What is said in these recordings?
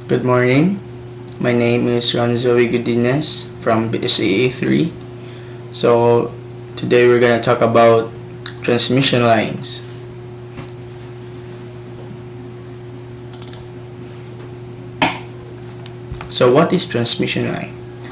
Good morning. My name is Ronzoe Godinez from BSAA 3. So, today we're going to talk about transmission lines. So, what is transmission line?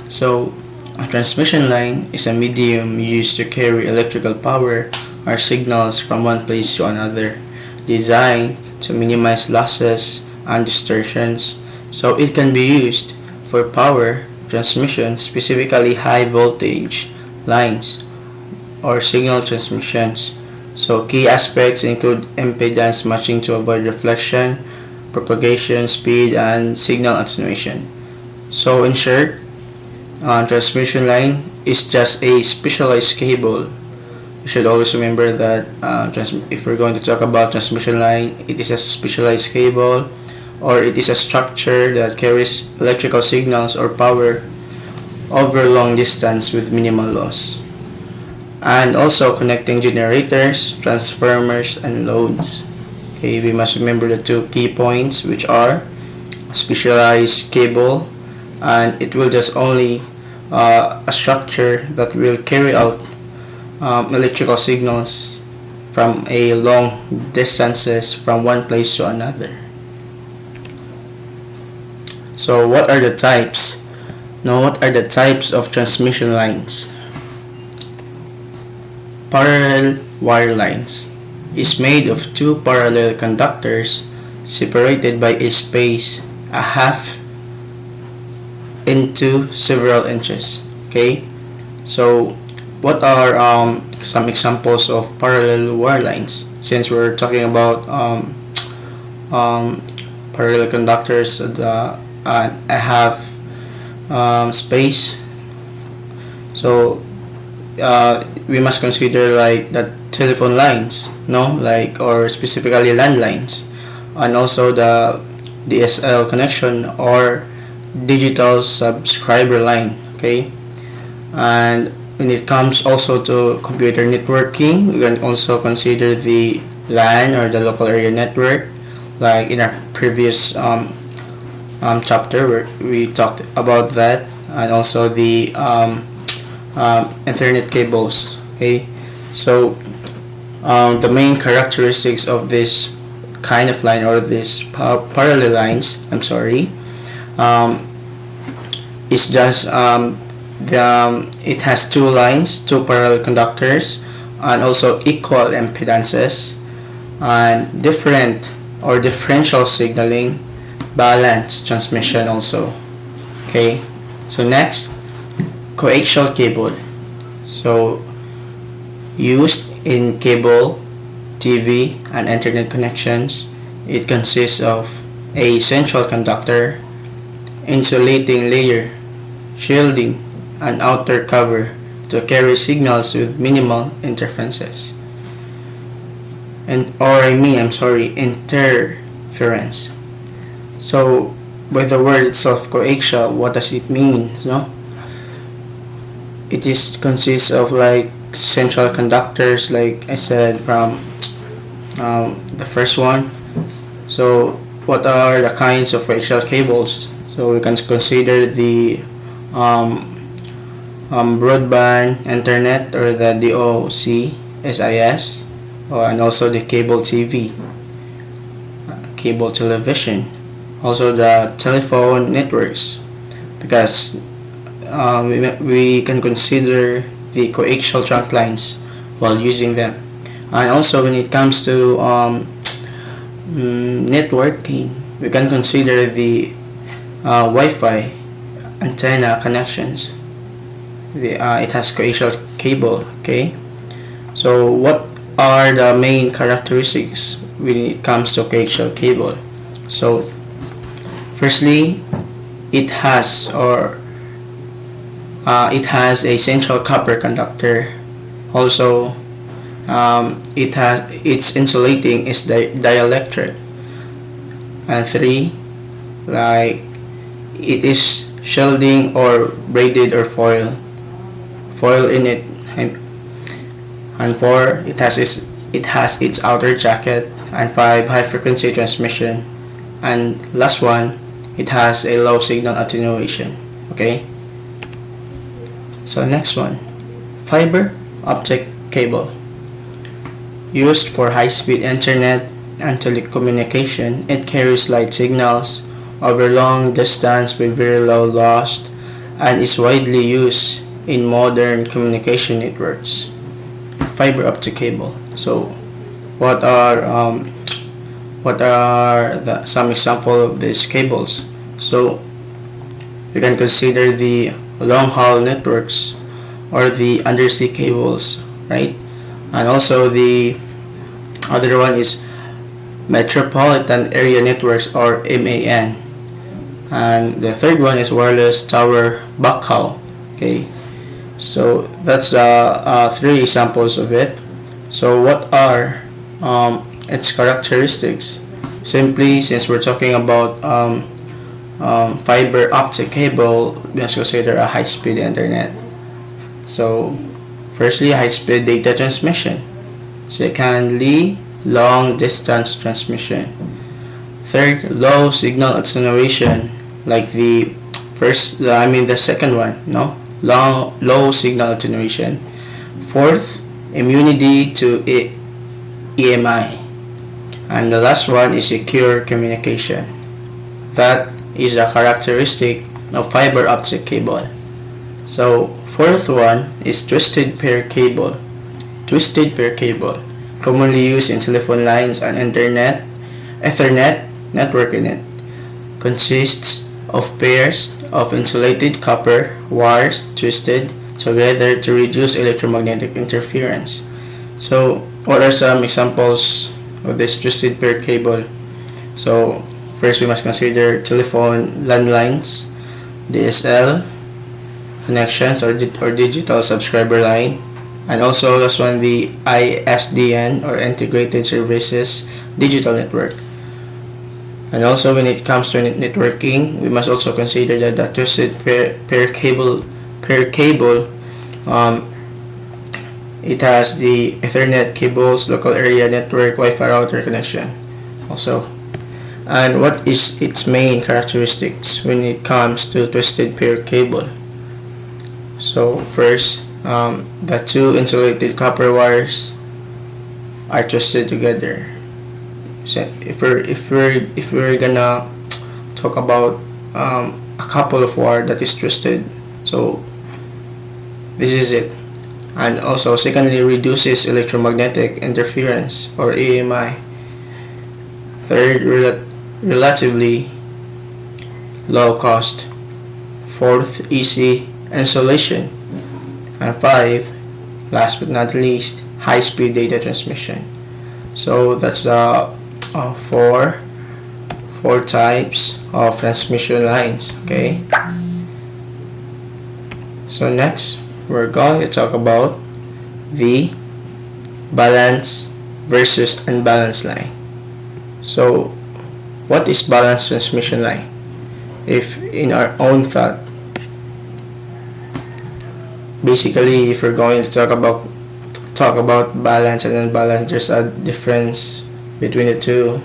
So, a transmission line is a medium used to carry electrical power or signals from one place to another, designed to minimize losses and distortions. So it can be used for power transmission, specifically high voltage lines or signal transmissions. So key aspects include impedance matching to avoid reflection, propagation, speed, and signal attenuation. So in short, transmission line is just a specialized cable. You should always remember that if we're going to talk about transmission line, it is a specialized cable or it is a structure that carries electrical signals or power over long distance with minimal loss. And also connecting generators, transformers, and loads. Okay, we must remember the two key points, which are specialized cable, and it will just only a structure that will carry out electrical signals from a long distances from one place to another. So what are the types? Now, what are the types of transmission lines? Parallel wire lines is made of two parallel conductors separated by a space a half into several inches. Okay, so what are some examples of parallel wire lines? Since we're talking about parallel conductors, I have space, so we must consider like the telephone lines, no, like, or specifically landlines, and also the DSL connection or digital subscriber line. Okay, and when it comes also to computer networking, we can also consider the LAN or the local area network, like in our previous chapter where we talked about that, and also the Ethernet cables. Okay, so the main characteristics of this kind of line or this parallel lines, is just it has two lines, two parallel conductors, and also equal impedances, and different or differential signaling, balanced transmission also. Okay, so next, coaxial cable. So used in cable, TV, and internet connections, it consists of a central conductor, insulating layer, shielding, an outer cover to carry signals with minimal interferences. Interference. So by the word itself, coaxial, what does it mean? No? It is consists of like central conductors, like I said from the first one. So what are the kinds of coaxial cables? So we can consider the broadband internet or the DOC SIS, and also the cable TV, cable television, also the telephone networks, because we can consider the coaxial trunk lines while using them. And also when it comes to networking, we can consider the Wi-Fi antenna connections. It has coaxial cable. Okay, so what are the main characteristics when it comes to coaxial cable? So firstly, it has a central copper conductor. Also, its insulating is dielectric. And three, like, it is shielding or braided or foil in it. And four, it has its outer jacket. And five, high frequency transmission. And last one, it has a low signal attenuation. Okay, so next one, fiber optic cable. Used for high-speed internet and telecommunication, it carries light signals over long distance with very low loss and is widely used in modern communication networks. Fiber optic cable. So, what are some example of these cables? So, you can consider the long-haul networks or the undersea cables, right? And also the other one is Metropolitan Area Networks, or MAN. And the third one is wireless tower backhaul. Okay, so that's three examples of it. So what are its characteristics? Simply, since we're talking about fiber optic cable, let's consider a high-speed internet. So firstly, high-speed data transmission. Secondly, long distance transmission. Third, low signal attenuation, like the second one, no? Low signal attenuation. Fourth, immunity to EMI. And the last one is secure communication. That is a characteristic of fiber optic cable. So, fourth one is twisted pair cable. Twisted pair cable, commonly used in telephone lines and Ethernet networking, consists of pairs of insulated copper wires twisted together to reduce electromagnetic interference. So, what are some examples of this twisted pair cable? So, first we must consider telephone landlines, DSL connections, or digital subscriber line, and also last one, the ISDN, or Integrated Services Digital Network. And also when it comes to networking, we must also consider that the twisted pair cable, it has the Ethernet cables, local area network, Wi-Fi router connection also. And what is its main characteristics when it comes to twisted pair cable? So first, the two insulated copper wires are twisted together. So if we're gonna talk about a couple of wire that is twisted, so this is it. And also, secondly, reduces electromagnetic interference, or EMI. Third, relatively low cost. Fourth, easy installation. And five, last but not least, high-speed data transmission. So that's the four types of transmission lines. Okay. So next, we're going to talk about the balanced versus unbalanced line. So, what is balanced transmission line? If in our own thought, basically, if we're going to talk about balance and unbalanced, there's a difference between the two.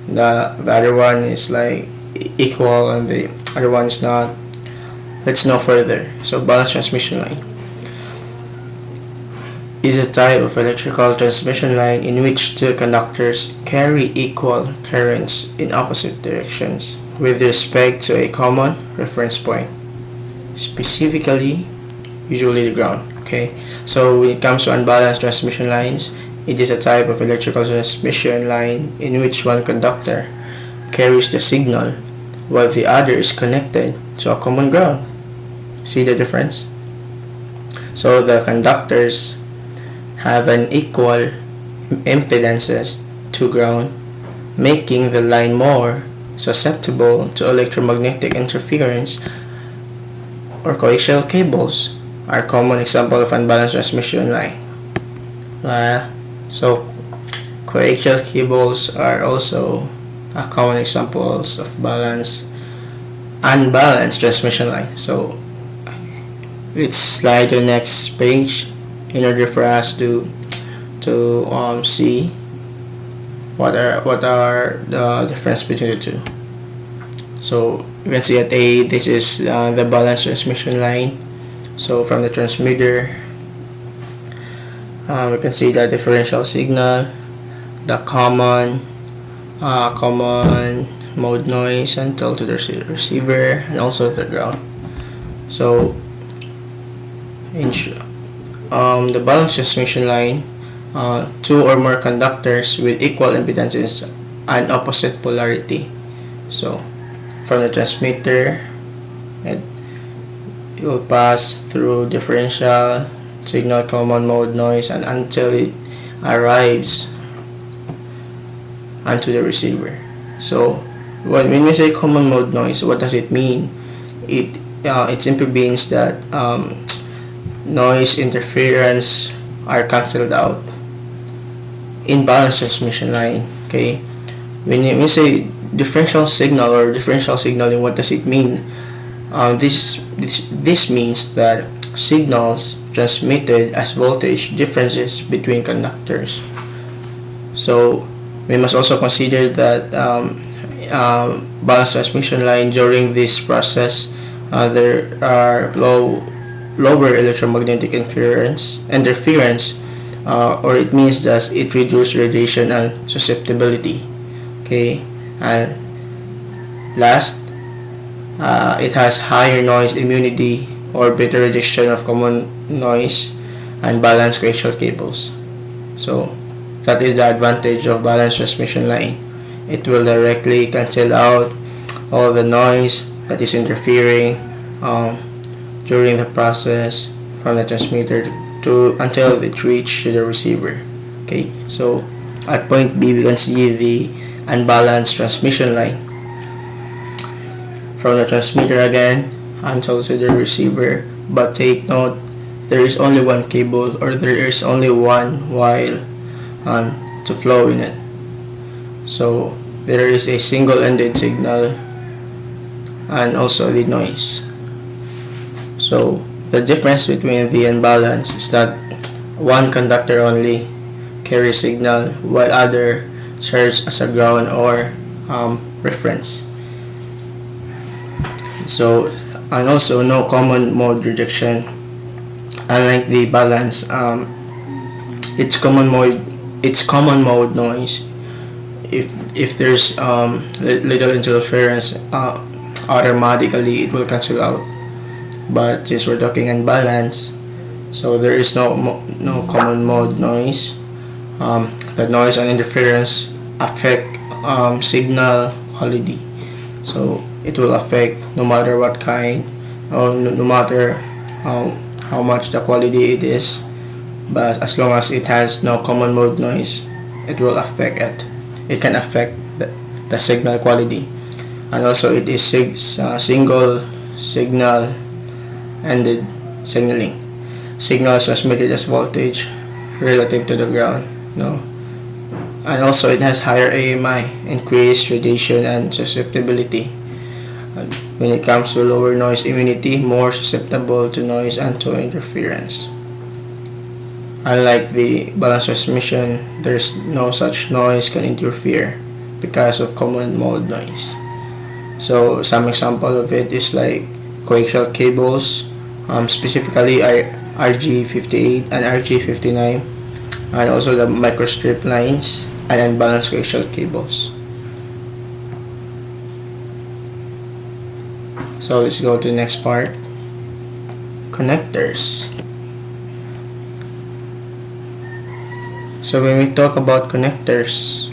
The other one is like equal and the other one is not. Let's know further. So, balanced transmission line is a type of electrical transmission line in which two conductors carry equal currents in opposite directions with respect to a common reference point, specifically, usually the ground. Okay, so when it comes to unbalanced transmission lines, it is a type of electrical transmission line in which one conductor carries the signal while the other is connected to a common ground. See the difference? So the conductors have an equal impedances to ground, making the line more susceptible to electromagnetic interference, or coaxial cables are common example of unbalanced transmission line. So coaxial cables are also a common examples of unbalanced transmission line. So let's slide to the next page in order for us to see what are the difference between the two. So you can see at A, this is the balanced transmission line. So from the transmitter, we can see the differential signal, the common mode noise until to the receiver, and also the ground. So in the balanced transmission line, two or more conductors with equal impedances and opposite polarity. So from the transmitter, it will pass through differential signal, common mode noise, and until it arrives onto the receiver. So when we say common mode noise, what does it mean? It simply means that noise interference are cancelled out in balanced transmission line. Okay, when we say differential signal or differential signaling, what does it mean? This means that signals transmitted as voltage differences between conductors. So we must also consider that balanced transmission line, during this process, there are lower electromagnetic interference, or it means that it reduces radiation and susceptibility. Okay, and last, it has higher noise immunity or better rejection of common noise and balanced coaxial cables. So that is the advantage of balanced transmission line. It will directly cancel out all the noise that is interfering during the process from the transmitter to until it reaches the receiver. Okay, so at point B, we can see the unbalanced transmission line. From the transmitter again until to the receiver, but take note, there is only one cable, or there is only one wire to flow in it. So there is a single-ended signal and also the noise. So the difference between the unbalanced is that one conductor only carries signal while other serves as a ground or reference. So, and also no common mode rejection. Unlike the balance, it's common mode noise. If there's little interference, automatically it will cancel out. But since we're talking unbalanced, so there is no common mode noise. The noise and interference affect signal quality. So it will affect no matter what kind, or no matter how much the quality it is. But as long as it has no common mode noise, it will affect it. It can affect the signal quality. And also it is single signal ended signaling. Signals transmitted as voltage relative to the ground. No. And also it has higher AMI, increased radiation and susceptibility. When it comes to lower noise immunity, more susceptible to noise and to interference. Unlike the balanced transmission, there's no such noise can interfere because of common mode noise. So some example of it is like coaxial cables, specifically RG58 and RG59, and also the microstrip lines and unbalanced coaxial cables. So let's go to the next part. Connectors. So when we talk about connectors,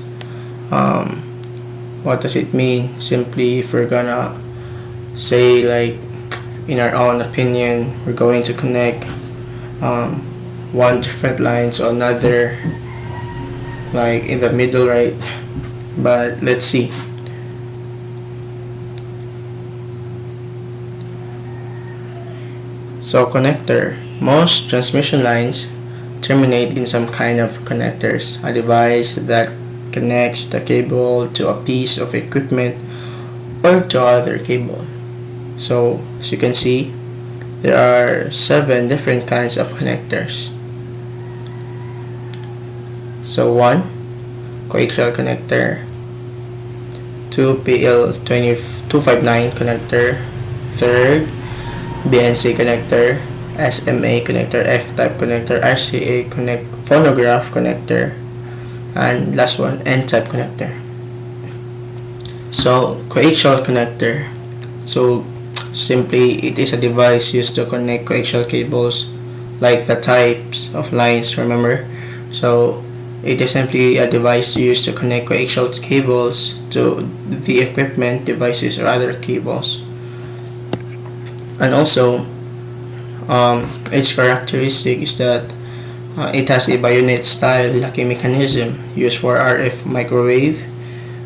what does it mean? Simply, if we're gonna say, like, in our own opinion, we're going to connect one different line to another, like in the middle, right? But let's see. So connector. Most transmission lines terminate in some kind of connectors, a device that connects the cable to a piece of equipment or to other cable. So as you can see, there are 7 different kinds of connectors. So 1, coaxial connector. two PL259 connector, third BNC connector, SMA connector, F-type connector, RCA phonograph connector, and last one N-type connector. So coaxial connector, so simply it is a device used to connect coaxial cables like the types of lines, remember? So it is simply a device used to connect coaxial cables to the equipment, devices, or other cables. And also its characteristic is that it has a bayonet style locking mechanism used for RF microwave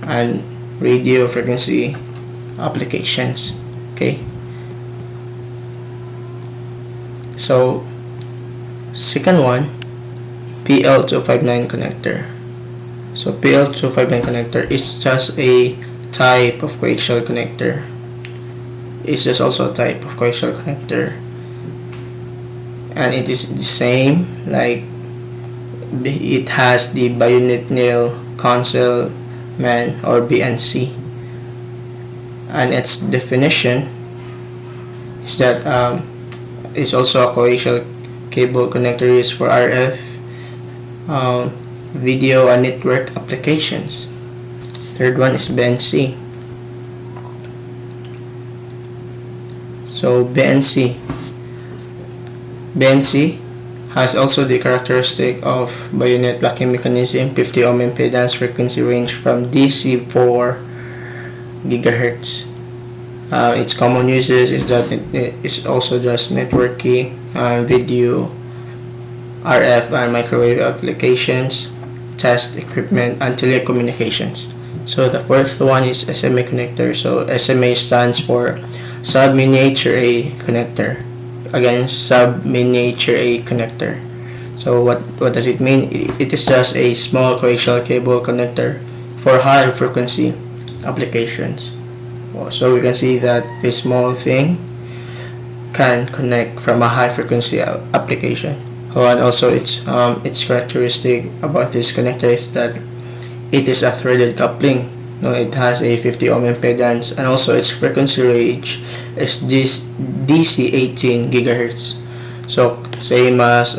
and radio frequency applications. Okay, so second one, PL259 connector. So PL259 connector is just a type of coaxial connector. It's just also a type of coaxial connector, and it is the same, like it has the bayonet nail Concealment or BNC, and its definition is that it's also a coaxial cable connector used for RF, video and network applications. Third one is BNC. So BNC has also the characteristic of bayonet locking mechanism, 50 ohm impedance, frequency range from DC 4 GHz. Its common uses is that it is also just networking, video, RF and microwave applications, test equipment, and telecommunications. So the fourth one is SMA connector. So SMA stands for sub-miniature A connector. Again, sub-miniature A connector. So what does it mean? It is just a small coaxial cable connector for high frequency applications. So we can see that this small thing can connect from a high frequency application. And also its characteristic about this connector is that it is a threaded coupling. It has a 50 ohm impedance, and also its frequency range is DC 18 GHz. So same as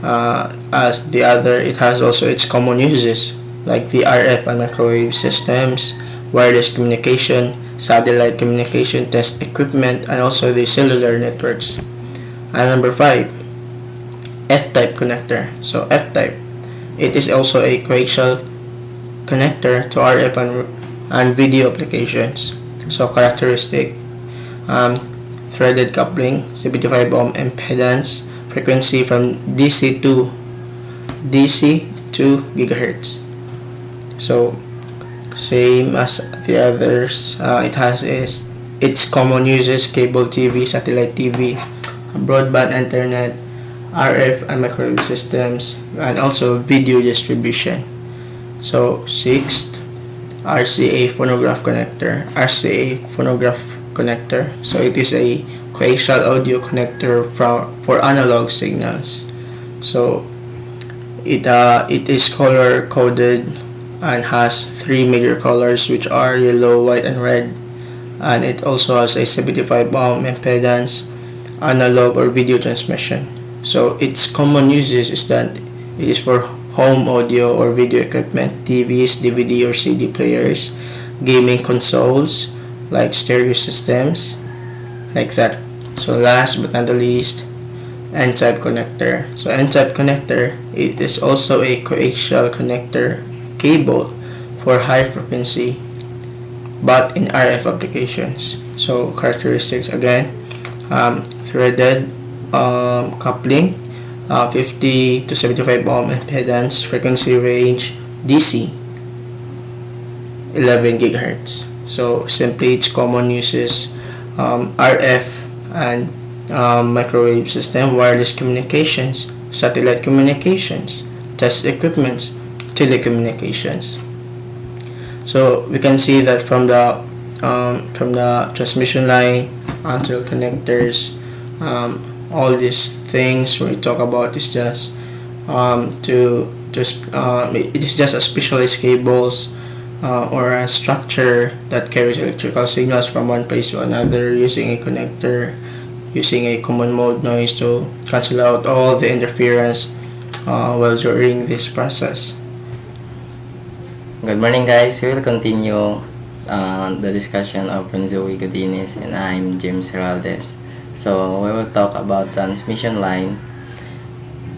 the other, it has also its common uses like the RF and microwave systems, wireless communication, satellite communication, test equipment, and also the cellular networks. And number 5, F-type connector. So F-type, it is also a coaxial connector to RF and video applications. So characteristic, threaded coupling, 75 ohm impedance, frequency from DC to GHz. So same as the others, it has its common uses: cable TV, satellite TV, broadband internet, RF and microwave systems, and also video distribution. So sixth, RCA phonograph connector. So it is a coaxial audio connector for analog signals. So it is color coded and has 3 major colors, which are yellow, white, and red. And it also has a 75 ohm impedance, analog or video transmission. So its common uses is that it is for home audio or video equipment, TVs, DVD or CD players, gaming consoles like stereo systems, like that. So last but not the least, N-type connector. So N-type connector, it is also a coaxial connector cable for high frequency but in RF applications. So characteristics again, threaded coupling, 50 to 75 ohm impedance, frequency range DC 11 GHz. So simply its common uses, RF and microwave system, wireless communications, satellite communications, test equipments, telecommunications. So we can see that from the transmission line until connectors, all these things we talk about is just it is just a specialized cables or a structure that carries electrical signals from one place to another using a connector, using a common mode noise to cancel out all the interference while during this process. Good morning, guys. We will continue the discussion of Renzoe Godinez, and I'm James Heraldez. So we will talk about transmission line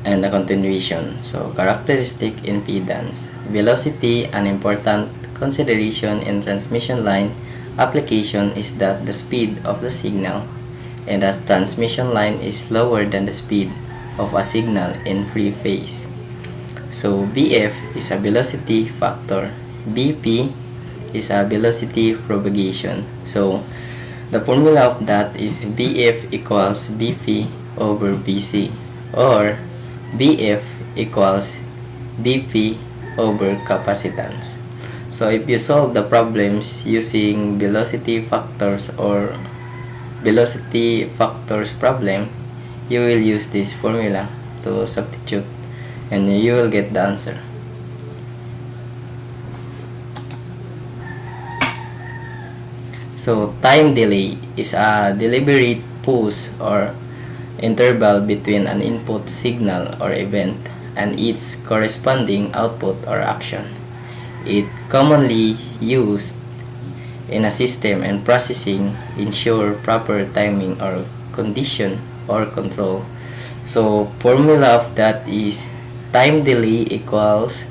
and the continuation. So characteristic impedance. Velocity, an important consideration in transmission line application, is that the speed of the signal and a transmission line is lower than the speed of a signal in free phase. So BF is a velocity factor. BP is a velocity propagation. So the formula of that is BF equals BP over BC, or BF equals BP over capacitance. So if you solve the problems using velocity factors or velocity factors problem, you will use this formula to substitute and you will get the answer. So time delay is a deliberate pause or interval between an input signal or event and its corresponding output or action. It commonly used in a system and processing ensure proper timing or condition or control. So formula of that is time delay equals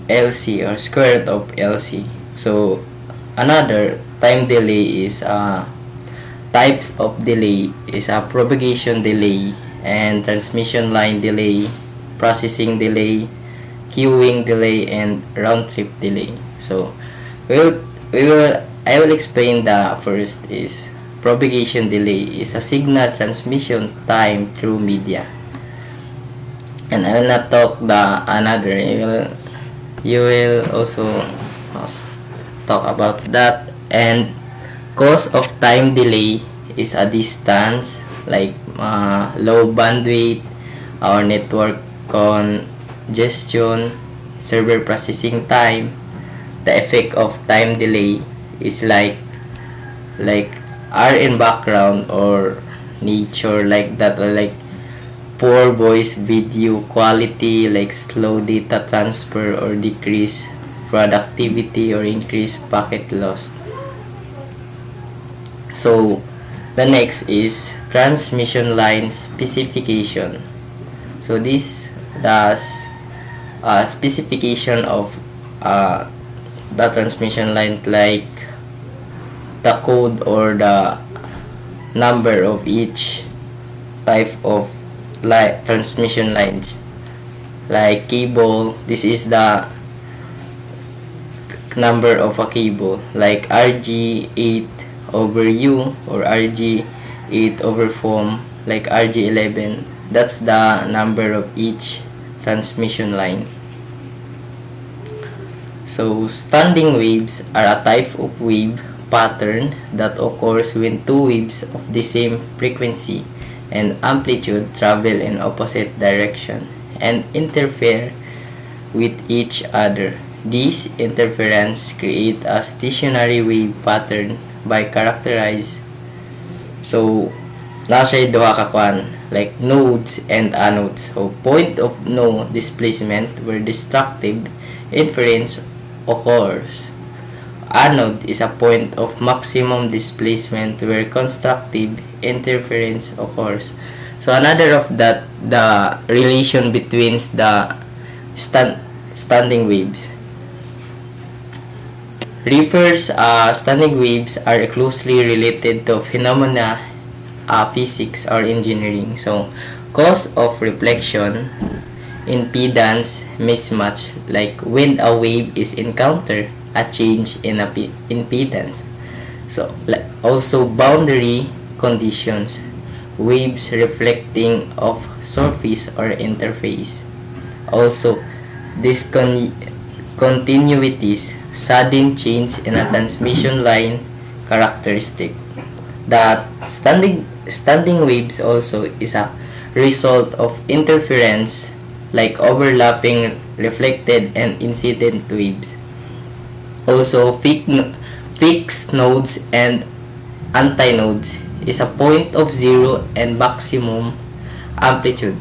LC or square root of LC. So another time delay is types of delay is a propagation delay and transmission line delay, processing delay, queuing delay, and round trip delay. So I will explain the first is propagation delay is a signal transmission time through media. And I will not talk the another. You will also talk about that. And cause of time delay is a distance like low bandwidth or network congestion, server processing time. The effect of time delay is like are in background or nature like that, like poor voice video quality, like slow data transfer or decrease productivity or increase packet loss. So the next is transmission line specification. So this does specification of the transmission line, like the code or the number of each type of transmission lines. Like cable, this is the number of a cable, like RG8 over U or RG8 over foam, like RG11. That's the number of each transmission line. So standing waves are a type of wave pattern that occurs when two waves of the same frequency and amplitude travel in opposite direction and interfere with each other. This interference create a stationary wave pattern by characterized. So nasa duha ka kwan, like nodes and anodes. So point of no displacement where destructive interference occurs. Anode is a point of maximum displacement where constructive interference occurs. So another of that, the relation between the standing waves refers standing waves are closely related to phenomena physics or engineering. So cause of reflection, impedance mismatch, like when a wave is encountered a change in impedance. So also boundary conditions, waves reflecting off surface or interface. Also discontinuities, sudden change in a transmission line characteristic. That standing waves also is a result of interference, like overlapping reflected and incident waves. Also, fixed nodes and antinodes is a point of zero and maximum amplitude.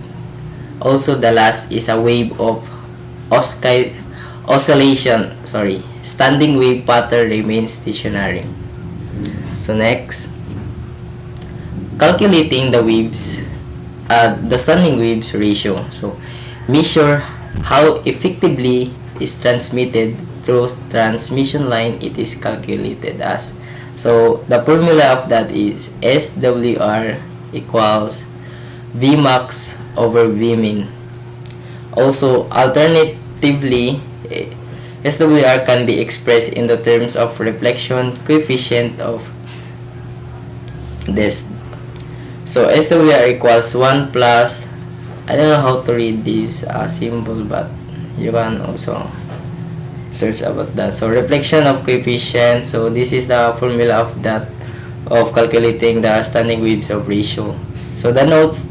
Also, the last is a wave of oscillation. Standing wave pattern remains stationary. So next, calculating the waves, the standing waves ratio. So measure how effectively is transmitted through transmission line. It is calculated as. So the formula of that is SWR equals Vmax over Vmin. Also, alternatively, SWR can be expressed in the terms of reflection coefficient of this. So SWR equals 1 plus, I don't know how to read this symbol, but you can also search about that. So reflection of coefficient, so this is the formula of that, of calculating the standing waves of ratio. So the notes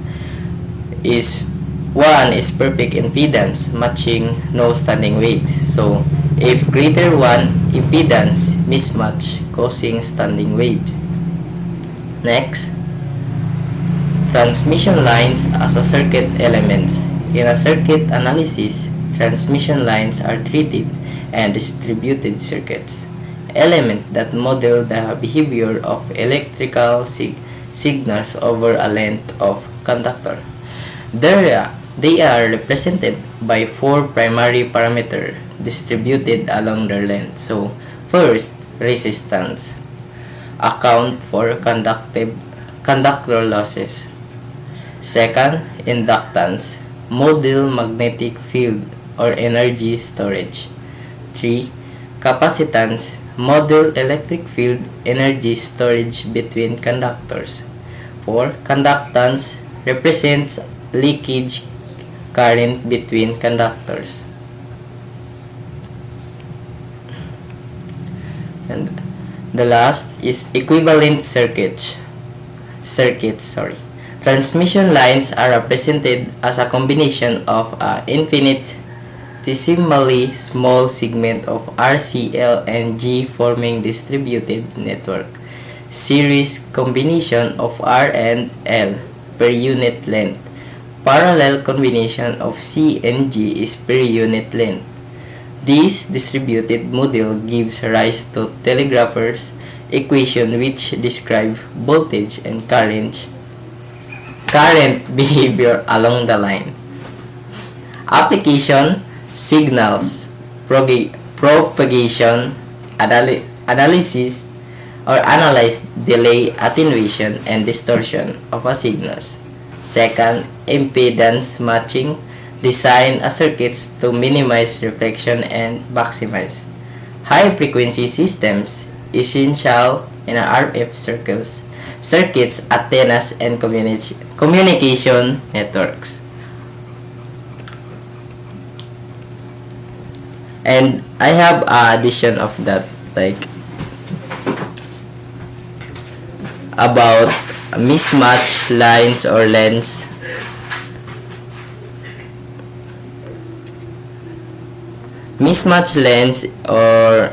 is 1 is perfect impedance matching no standing waves. So if greater 1 impedance mismatch causing standing waves. Next, transmission lines as a circuit elements. In a circuit analysis, transmission lines are treated and distributed circuits, elements that model the behavior of electrical signals over a length of conductor. They are represented by 4 primary parameters distributed along their length. So, first, resistance, account for conductor losses. Second, inductance, model magnetic field or energy storage. 3. Capacitance, model electric field energy storage between conductors. 4. Conductance represents leakage current between conductors. And the last is equivalent circuits. Transmission lines are represented as a combination of infinitesimally small segment of RCL and G forming distributed network. Series combination of R and L per unit length. Parallel combination of C and G is per unit length. This distributed model gives rise to telegrapher's equation which describe voltage and current behavior along the line. Application, signals, propagation, analysis or analyze delay, attenuation, and distortion of a signals. Second, impedance matching, design a circuits to minimize reflection and maximize. High frequency systems, essential in RF circuits, antennas, and communication networks. And I have addition of that, like about mismatch lines or lens. Mismatch lens or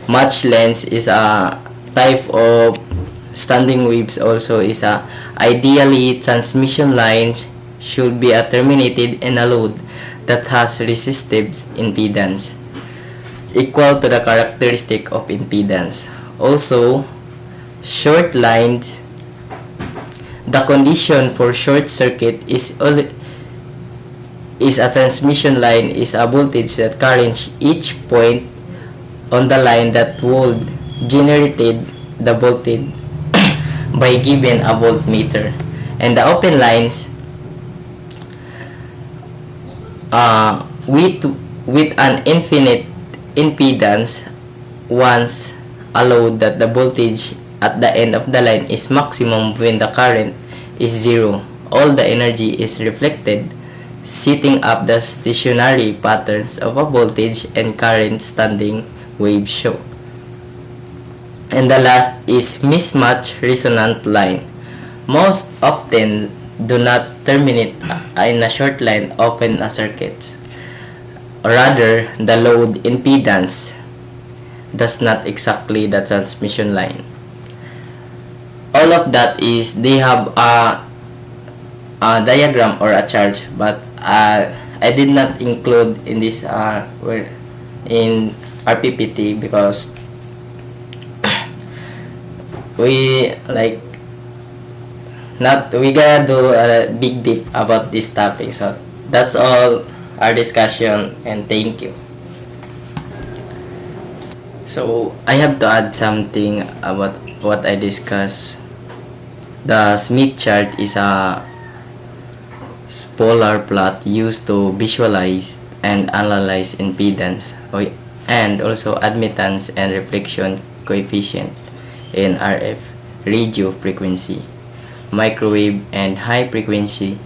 match lens is a type of standing waves. Also is a ideally transmission lines should be terminated in a load that has resistive impedance equal to the characteristic of impedance. Also, short lines, the condition for short circuit is a transmission line is a voltage that carries each point on the line that would generated the voltage by given a voltmeter, and the open lines with an infinite impedance once allowed that the voltage at the end of the line is maximum when the current is zero. All the energy is reflected, setting up the stationary patterns of a voltage and current standing wave show. And the last is mismatch resonant line. Most often do not terminate in a short line open a circuit. Rather, the load impedance That's not exactly the transmission line. All of that is they have a diagram or a chart, but I did not include in this in our PPT because we like not we gotta do a big deep about this topic. So that's all our discussion, and thank you. So I have to add something about what I discussed. The Smith chart is a polar plot used to visualize and analyze impedance and also admittance and reflection coefficient in RF, radio frequency, microwave, and high frequency,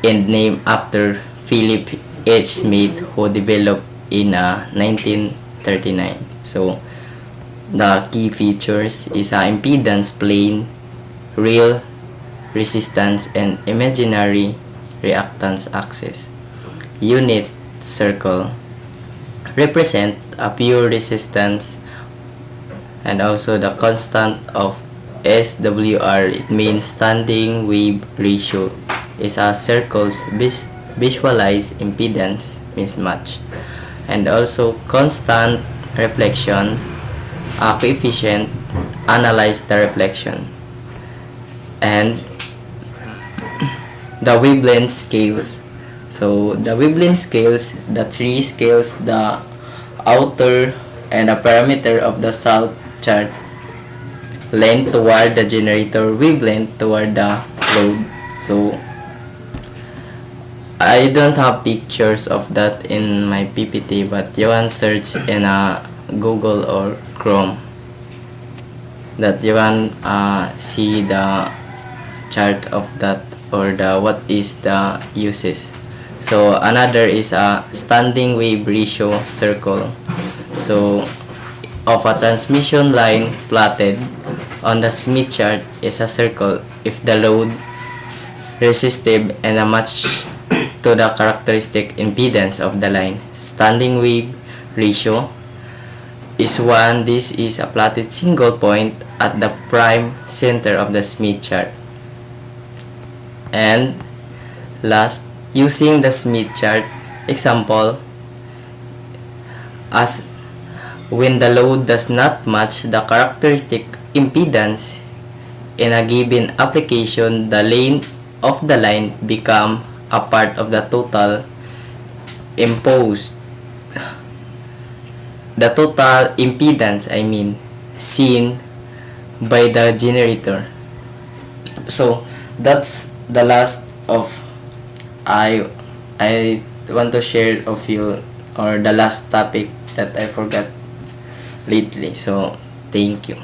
and named after Philip H. Smith, who developed in 1939. So the key features is impedance plane, real resistance, and imaginary reactance axis. Unit circle represent a pure resistance, and also the constant of SWR, it means standing wave ratio, is a circle's visualized impedance mismatch, and also constant reflection coefficient analyze the reflection, and the wavelength scales. So the wavelength scales, the three scales, the outer and the parameter of the salt chart, length toward the generator, wavelength toward the load. So I don't have pictures of that in my PPT, but you can search in Google or Chrome that you can see the chart of that, or the what is the uses. So another is a standing wave ratio circle. So of a transmission line plotted on the Smith chart is a circle if the load resistive and a match to the characteristic impedance of the line. Standing wave ratio is 1. This is a plotted single point at the prime center of the Smith chart. And last, using the Smith chart example, as when the load does not match the characteristic impedance in a given application, the length of the line become a part of the total imposed, the total impedance, seen by the generator. So that's the last of I want to share of you, or the last topic that I forgot lately. So thank you.